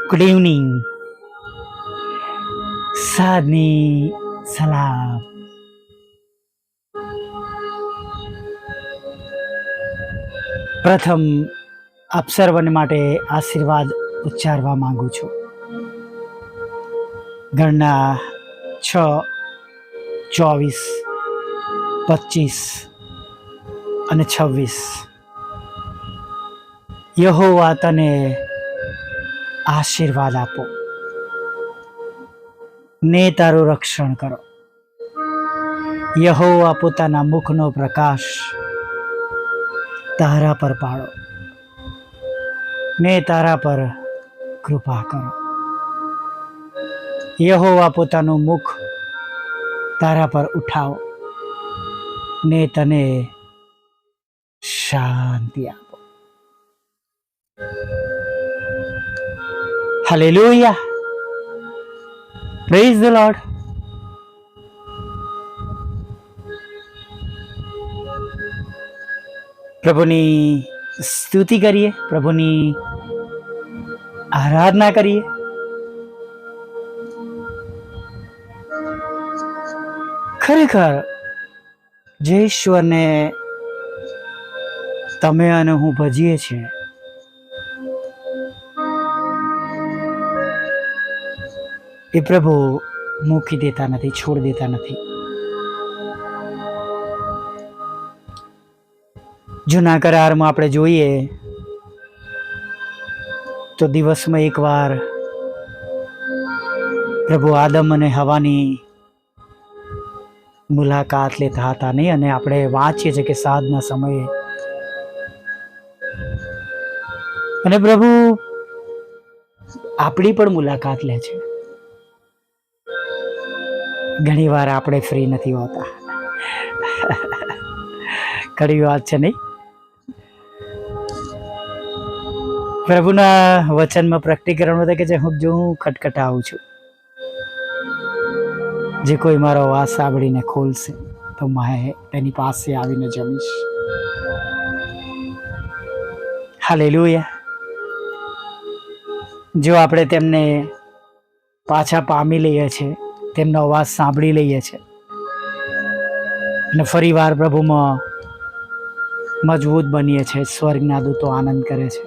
Good evening. સાદની સલામ. પ્રથમ આપ સર્વને માટે આશીર્વાદ ઉચ્ચારવા માંગુ છું. ઘરના 6, 24, 25 અને 26. યહોવા તને આશીર્વાદ આપો ને તારું રક્ષણ કરો. યહોવા પોતાના મુખનો પ્રકાશ તારા પર પાડો ને તારા પર કૃપા કરો. યહોવા પોતાનું મુખ તારા પર ઉઠાવો ને તને શાંતિ આપો. હાલેલુયા. Praise the lord. પ્રભુની સ્તુતિ કરીએ, પ્રભુની આરાધના કરીએ. ખરેખર જે ઈશ્વરને તમે અને હું ભજીએ છીએ એ પ્રભુ મૂકી દેતા નથી, છોડી દેતા નથી. જૂના કરારમાં આપણે જોઈએ તો દિવસમાં એકવાર પ્રભુ આદમ અને હવાની મુલાકાત લેતા હતા નહીં, અને આપણે વાંચીએ છીએ કે સાંજના સમયે અને પ્રભુ આપણી પણ મુલાકાત લે છે. ઘણી વાર આપણે ફ્રી નથી હોતા. ઘણી વાત છે નહીં? પ્રભુના વચનમાં પ્રકટીકરણ હતા કે હું ખટખટાવું છું, જે કોઈ મારો અવાજ સાંભળીને ખોલશે તો મેં તેની પાસે આવીને જમીશ. હાલેલુયા. જો આપણે તેમને પાછા પામી લઈએ છીએ, તેમનો અવાજ સાંભળી લઈએ છીએ અને ફરીવાર પ્રભુમાં મજબૂત બનીએ છીએ, સ્વર્ગના દૂતો આનંદ કરે છે.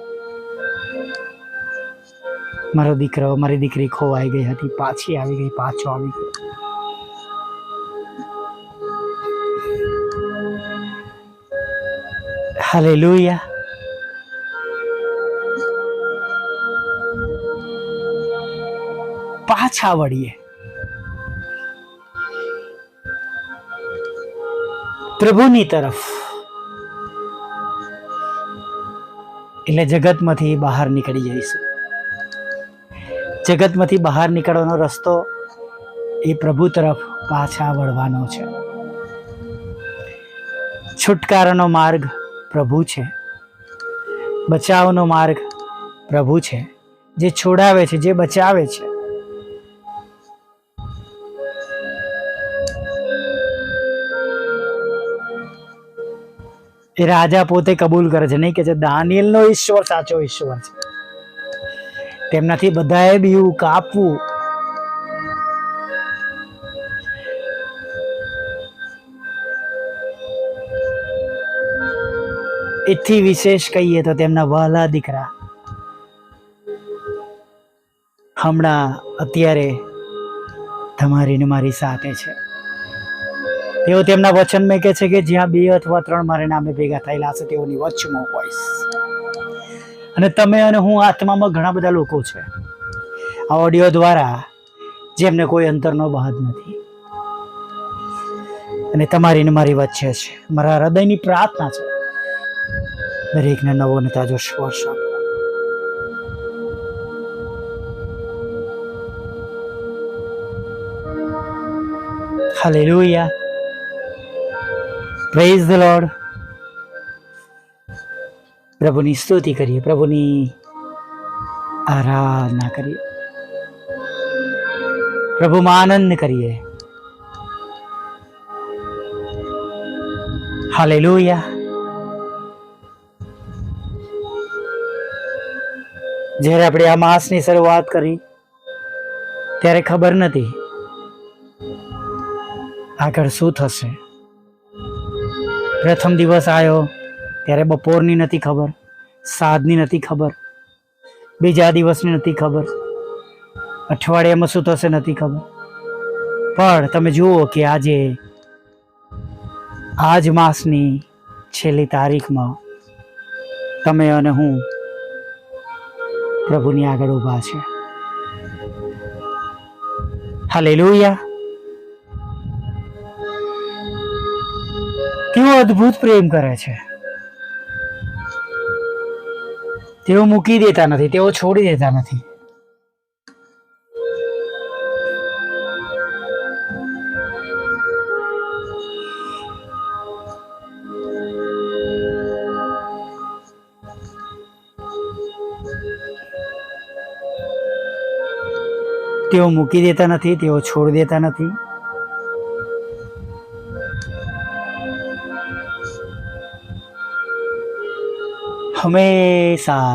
મારો દીકરો, મારી દીકરી ખોવાઈ ગઈ હતી, પાછી આવી ગઈ, પાછો આવી ગયો. હાલેલુયા. પાછા વળીએ. પ્રભુની તરફ, એટલે જગતમાંથી બહાર નીકળી જઈશું. જગતમાંથી બહાર નીકળવાનો રસ્તો એ પ્રભુ તરફ પાછા વળવાનો છે. છુટકારાનો માર્ગ પ્રભુ છે, બચાવનો માર્ગ પ્રભુ છે. જે છોડાવે છે, જે બચાવે છે. એ રાજા પોતે કબૂલ કરે છે, નહીં કે છે દાનિયેલનો ઈશ્વર સાચો ઈશ્વર છે. તેમનાથી બધાએ બીવું કાપવું. એથી વિશેષ કહીએ તો તેમના વહાલા દીકરા હમણાં અત્યારે તમારી ને મારી સાથે છે. તેઓ તેમના વચનમાં કહે છે કે જ્યાં 2 અથવા 3 મારા નામે ભેગા થયેલા હશે તેઓની વચમાં હોઈશ. અને તમે અને હું આત્મામાં ઘણા બધા લોકો છે આ ઓડિયો દ્વારા જેમને કોઈ અંતરનો બાદ નથી, અને તમારી ને મારી વચ્ચે છે. મારા હૃદયની પ્રાર્થના છે દરેકને નવો ને તાજો સ્પર્શ આપો. હાલેલુયા. Praise the lord. પ્રભુની સ્તુતિ કરીએ, પ્રભુની આરાધના કરીએ, પ્રભુમાં આનંદ કરીએ. હાલેલુયા. જ્યારે આપણે આ માસની શરૂઆત કરી ત્યારે ખબર નથી આગળ શું થશે. પ્રથમ દિવસ આવ્યો ત્યારે બપોરની નથી ખબર, સાંજની નથી ખબર, બીજા દિવસની નથી ખબર, અઠવાડિયામાં શું થશે નથી ખબર. પણ તમે જુઓ કે આજે આજ માસની છેલ્લી તારીખમાં તમે અને હું પ્રભુની આગળ ઊભા છે. હાલેલુયા. તેઓ અદ્ભુત પ્રેમ કરે છે. તેઓ મૂકી દેતા નથી, તેઓ છોડી દેતા નથી. તેઓ મૂકી દેતા નથી, તેઓ છોડી દેતા નથી. હંમેશા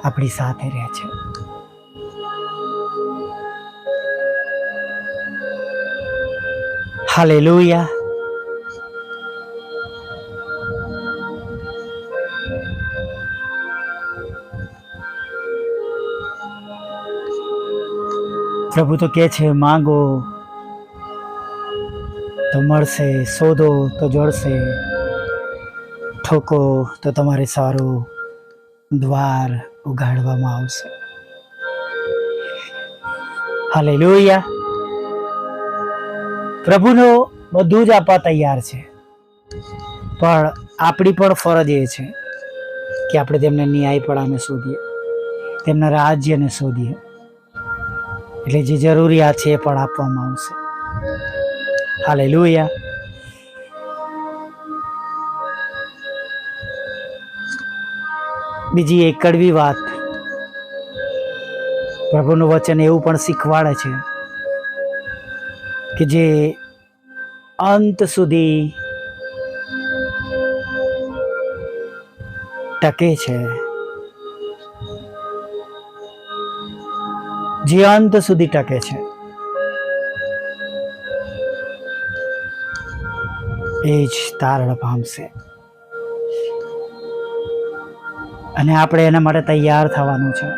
આપણી સાથે રહે છે. હાલેલુયા. પ્રભુ તો કહે છે, માંગો તો મળશે, શોધો તો જળશે, ઠોકો તો તમારે સારું દ્વાર ઉગાડવામાં આવશે. હાલેલુયા. પ્રભુનો બધું જ આપવા તૈયાર છે, પણ આપણી પણ ફરજ એ છે કે આપણે તેમને ન્યાયપણાને શોધીએ, તેમના રાજ્યને શોધીએ. એટલે જે જરૂરિયાત છે એ પણ આપવામાં આવશે. હાલેલુયા. બીજી એક કડવી વાત, પ્રભુનું વચન એવું પણ શીખવાડે છે કે જે અંત સુધી ટકે છે, જે અંત સુધી ટકે છે, એ જ તારણ પામશે. અને આપણે એના માટે તૈયાર થવાનું છે.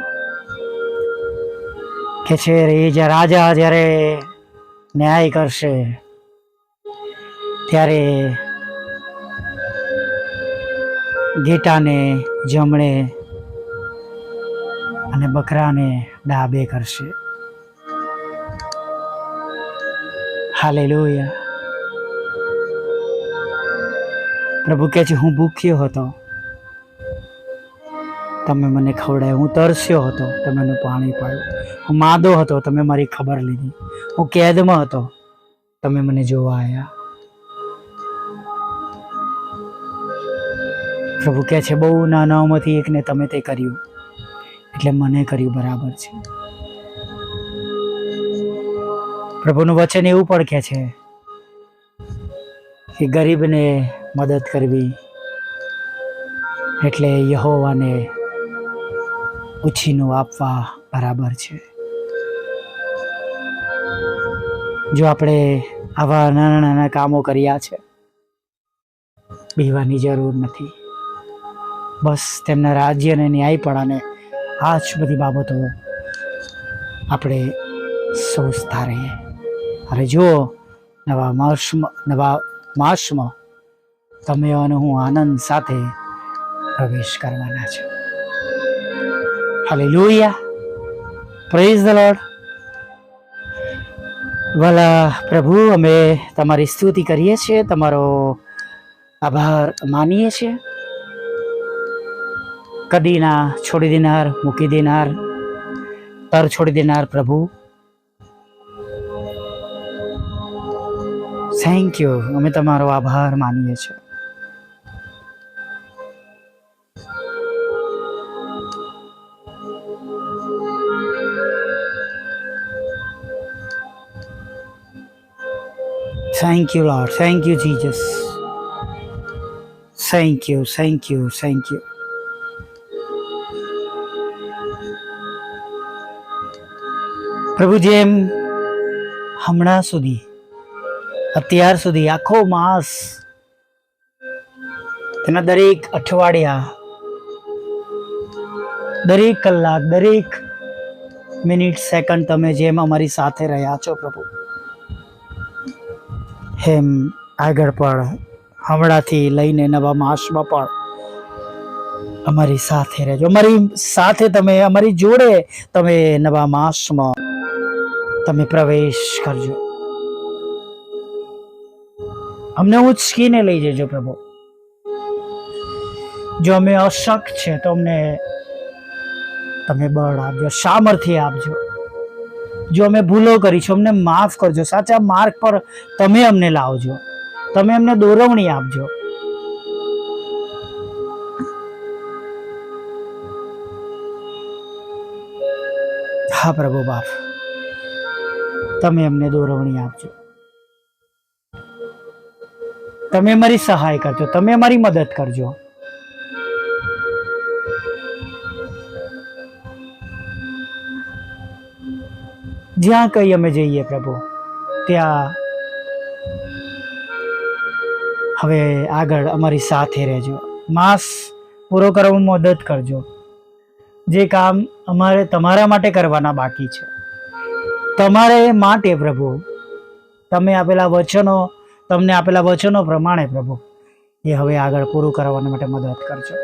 કે છે એ રાજા જ્યારે ન્યાય કરશે ત્યારે ઘેટાને જમણે અને બકરાને ડાબે કરશે. હાલેલુયા. પ્રભુ કહે છે, હું ભૂખ્યો હતો, તમે મને ખવડાવ્યું. હું તરસ્યો હતો, તમે મને પાણી પાડ્યું. હું માદો હતો, તમે મારી ખબર લીધી. હું કેદમાં હતો, તમે મને જોવા આવ્યા. પ્રભુ કહે છે, બહુ નાનાઓમાંથી એકને તમે તે કર્યું, એટલે મને કર્યું બરાબર છે. પ્રભુનું વચન એવું પણ કહે છે કે ગરીબને મદદ કરવી એટલે યહોવાને ઉછીનું આપવા બરાબર છે. જો આપણે આવા નાના નાના કામો કર્યા છે, બીવાની જરૂર નથી. બસ તેમના રાજ્ય અને ન્યાયપણાને આ જ બધી બાબતો આપણે સોચતા રહીએ. અને જો નવા માસમાં તમે અને હું આનંદ સાથે પ્રવેશ કરવાના છે. હાલેલુયા. Praise the lord. વાલા પ્રભુ, અમે તમારી સ્તુતિ કરીએ છીએ, તમારો આભાર માનીએ છીએ. કદી ના છોડી દેનાર, મૂકી દેનાર, તર છોડી દેનાર પ્રભુ, થેન્ક યુ. અમે તમારો આભાર માનીએ છીએ. Thank you, Lord. Thank you, Jesus. Thank you, thank you, thank you. પ્રભુ, જેમ હમણાં સુધી, અત્યાર સુધી આખો માસ, તેના દરેક અઠવાડિયા, દરેક કલાક, દરેક મિનિટ, સેકન્ડ તમે જેમ અમારી સાથે રહ્યા છો પ્રભુ, એમ આગળ પણ હમણાંથી લઈને નવા માસમાં પણ અમારી સાથે રહેજો. અમારી સાથે તમે, અમારી જોડે તમે નવા માસમાં તમે પ્રવેશ કરજો. અમને ઉચકીને લઈ જજો પ્રભુ. જો અમે અશક્ત છે તો અમને તમે બળ આપજો, સામર્થ્ય આપજો. જો અમે ભૂલો કરી છે અમને માફ કરજો. સાચા માર્ગ પર તમે અમને લાવજો. તમે અમને દોરવણી આપજો. હા પ્રભુ બાપ, તમે અમને દોરવણી આપજો. તમે અમારી સહાય કરજો. તમે અમારી મદદ કરજો. જ્યાં કઈ અમે જઈએ પ્રભુ, ત્યાં હવે આગળ અમારી સાથે રહેજો. માસ પૂરો કરવામાં મદદ કરજો. જે કામ અમારે તમારા માટે કરવાના બાકી છે, તમારે માટે પ્રભુ, તમે આપેલા વચનો, તમને આપેલા વચનો પ્રમાણે પ્રભુ, એ હવે આગળ પૂરું કરવાના માટે મદદ કરજો.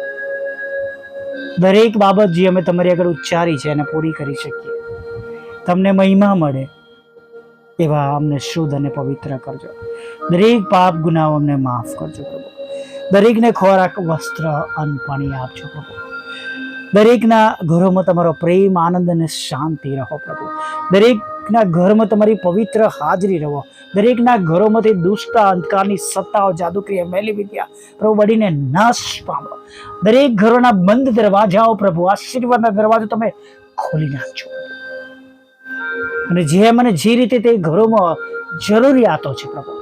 દરેક બાબત જે અમે તમારી આગળ ઉચ્ચારી છે એને પૂરી કરી શકીએ, તમને મહિમા મળે એવા અમને શુદ્ધ અને પવિત્ર કરજો. દરેક પાપ ગુનાઓ અમને માફ કરજો પ્રભુ. દરેકને ખોરાક, વસ્ત્ર, અન્ન, પાણી આપજો પ્રભુ. દરેકના ઘરોમાં તમારો પ્રેમ, આનંદ અને શાંતિ રહો પ્રભુ. દરેકના ઘરમાં તમારી પવિત્ર હાજરી રહો. દરેકના ઘરોમાંથી દુષ્ટ અંધકારની સત્તાઓ, જાદુક્રિયા, મેલી વિદ્યા પ્રભુ બળીને નાશ પામો. દરેક ઘરોના બંધ દરવાજાઓ પ્રભુ, આશીર્વાદના દરવાજો તમે ખોલી નાખજો. અને જેમ અને જે રીતે તે ઘરોમાં જરૂરિયાતો છે પ્રભુ,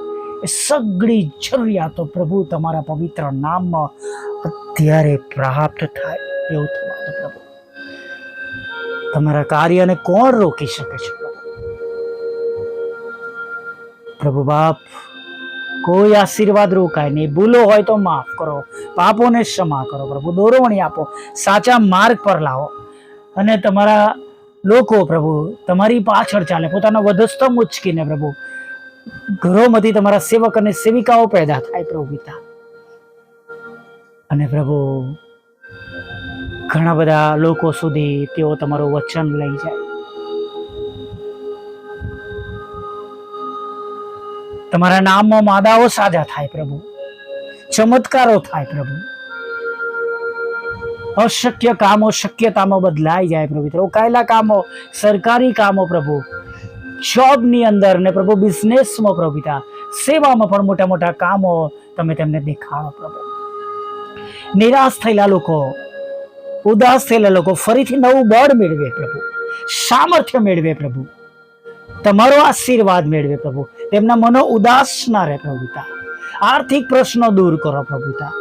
એ સગળી જરૂરિયાતો પ્રભુ તમારા પવિત્ર નામમાં અત્યારે પ્રાપ્ત થાય એવું થવાનું પ્રભુ. તમારા કાર્યને કોણ રોકી શકે છે પ્રભુ? પ્રભુ બાપ, કોઈ આશીર્વાદ રોકાય નહીં. ભૂલો હોય તો માફ કરો, પાપોને ક્ષમા કરો પ્રભુ. દોરવણી આપો, સાચા માર્ગ પર લાવો. અને તમારા લોકો પ્રભુ તમારી પાછળ ચાલે, પોતાનો વધસ્તંભ ઉચકીને પ્રભુ ઘરોમાંથી તમારા સેવક અને સેવિકાઓ પેદા થાય પ્રભુ પિતા. અને પ્રભુ ઘણા બધા લોકો સુધી તેઓ તમારું વચન લઈ જાય. તમારા નામમાં માદાઓ સાજા થાય પ્રભુ, ચમત્કારો થાય પ્રભુ. અશક્ય કામો શક્યતામાં બદલાઈ જાય પ્રભુ. રોકાયેલા કામો, સરકારી કામો પ્રભુ, જોબની અંદર ને પ્રભુ બિઝનેસમાં પ્રભુ પિતા, સેવામાં પણ મોટા મોટા કામો તમે તેમને દેખાડો પ્રભુ. નિરાશ થયેલા લોકો, ઉદાસ થયેલા લોકો ફરીથી નવું બળ મેળવે પ્રભુ, સામર્થ્ય મેળવે પ્રભુ, તમારો આશીર્વાદ મેળવે પ્રભુ. તેમના મનો ઉદાસ ના રહે પ્રભુ પિતા. આર્થિક પ્રશ્નો દૂર કરો પ્રભુ પિતા.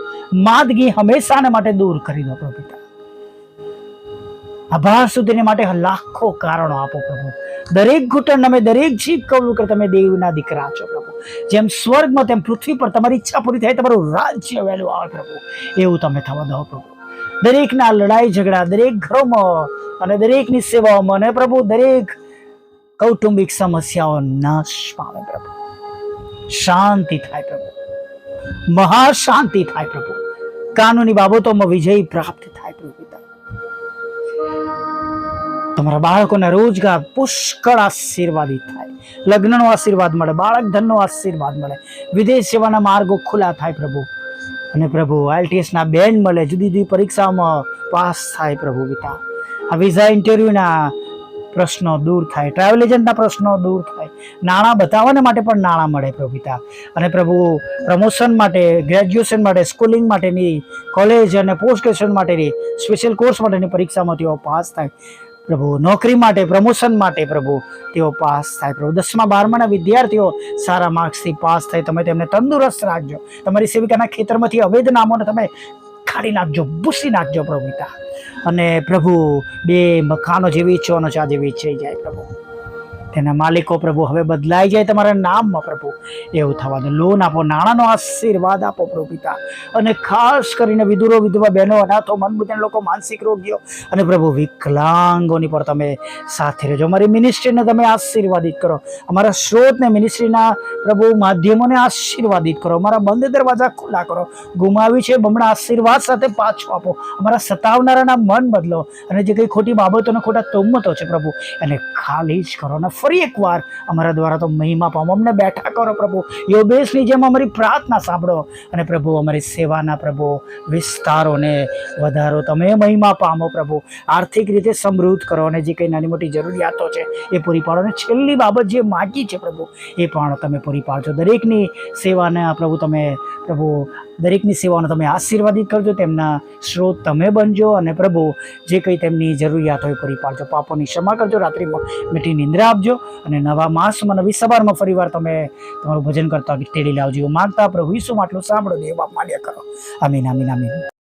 માંદગી હંમેશાને માટે દૂર કરી દો પ્રભુ પિતા. આભાર સુધીને માટે લાખો કારણો આપો પ્રભુ. દરેક ઘૂંટણ અમે, દરેક જીભ કબૂલ કરે તમે દેવના દીકરા છો પ્રભુ. જેમ સ્વર્ગમાં તેમ પૃથ્વી પર તમારી ઈચ્છા પૂરી થાય, તમારું રાજ્ય વહેલું આવે પ્રભુ, એવું તમે થવા દો પ્રભુ. દરેકના લડાઈ ઝઘડા દરેક ઘરોમાં અને દરેકની સેવાઓમાં અને પ્રભુ દરેક કૌટુંબિક સમસ્યાઓ નાશ પામે પ્રભુ. શાંતિ થાય પ્રભુ, મહાશાંતિ થાય પ્રભુ. કાનૂની બાબતોમાં વિજય પ્રાપ્ત થાય પ્રભુ પિતા. તમારા બાળકોના રોજગાર પુષ્કળ આશીર્વાદિત થાય. લગ્નનો આશીર્વાદ મળે, બાળક ધનનો આશીર્વાદ મળે, વિદેશ સેવાના માર્ગો ખુલ્લા થાય પ્રભુ. અને પ્રભુ IELTS ના બેન્ડ મળે, જુદી જુદી પરીક્ષામાં પાસ થાય પ્રભુ પિતા. આ વિઝા ઇન્ટરવ્યુના પ્રશ્નો દૂર થાય, ટ્રાવેલ એજન્ટના પ્રશ્નો દૂર થાય, નાણાં બતાવવાને માટે પણ નાણાં મળે પ્રભુ પિતા. અને પ્રભુ પ્રમોશન માટે, ગ્રેજ્યુએશન માટે, સ્કૂલિંગ માટેની, કોલેજ અને પોસ્ટ ગ્રેજ્યુએશન માટેની, સ્પેશિયલ કોર્સ માટેની પરીક્ષામાં તેઓ પાસ થાય પ્રભુ. નોકરી માટે, પ્રમોશન માટે પ્રભુ તેઓ પાસ થાય પ્રભુ. 10મા 12માના વિદ્યાર્થીઓ સારા માર્ક્સથી પાસ થાય. તમે તેમને તંદુરસ્ત રાખજો. તમારી સેવિકાના ખેતરમાંથી અવૈધ નામોને તમે કાઢી નાખજો, ભૂસી નાખજો પ્રભુ પિતા. અને પ્રભુ 2 મકાનો જેવી ઈચ્છાઓનો ચા જેવી ઈચ્છાઈ જાય પ્રભુ. તેના માલિકો પ્રભુ હવે બદલાઈ જાય તમારા નામમાં પ્રભુ, એવું થવા દો. લોન આપો, નાણાંનો આશીર્વાદ આપો પ્રભુ પિતા, અને ખાસ કરીને વિધુરો, વિધવા બહેનો, અનાથો, મનબુદ્ધિના લોકો, માનસિક રોગીઓ અને પ્રભુ વિકલાંગોની પર તમે સાથે રહેજો. અમારી મિનિસ્ટ્રીને તમે આશીર્વાદિત કરો, અમારા સ્ત્રોતને, મિનિસ્ટ્રીના પ્રભુ માધ્યમોને આશીર્વાદિત કરો, અમારા બંધ દરવાજા ખુલ્લા કરો, ગુમાવી છે બમણા આશીર્વાદ સાથે પાછો આપો, અમારા સતાવનારાના મન બદલો, અને જે કંઈ ખોટી બાબતો અને ખોટા તોમતો છે પ્રભુ એને ખાલી જ કરો. અને ફરી એકવાર અમારા દ્વારા તો મહિમા પામો, અમને બેઠા કરો પ્રભુ, યોબેશની જેમ અમારી પ્રાર્થના સાંભળો, અને પ્રભુ અમારી સેવાના પ્રભુ વિસ્તારોને વધારો, તમે મહિમા પામો પ્રભુ, આર્થિક રીતે સમૃદ્ધ કરો, અને જે કંઈ નાની મોટી જરૂરિયાતો છે એ પૂરી પાડો, અને છેલ્લી બાબત જે માગી છે પ્રભુ એ પણ તમે પૂરી પાડજો. દરેકની સેવાને પ્રભુ તમે પ્રભુ દરેકની સેવાઓને તમે આશીર્વાદિત કરજો, તેમના સ્ત્રોત તમે બનજો, અને પ્રભુ જે કંઈ તેમની જરૂરિયાત હોય પૂરી પાડજો. પાપોની ક્ષમા કરજો, રાત્રિમાં મીઠી નિંદ્રા આપજો, અને નવા માસમાં, નવી સવારમાં ફરીવાર તમે તમારું ભજન કરતા તેડી લાવજો. માગતા પ્રભુ ઈસુમાં આટલું સાંભળો, દેવ બાપ માન્ય કરો. આમીન, આમીન, આમીન.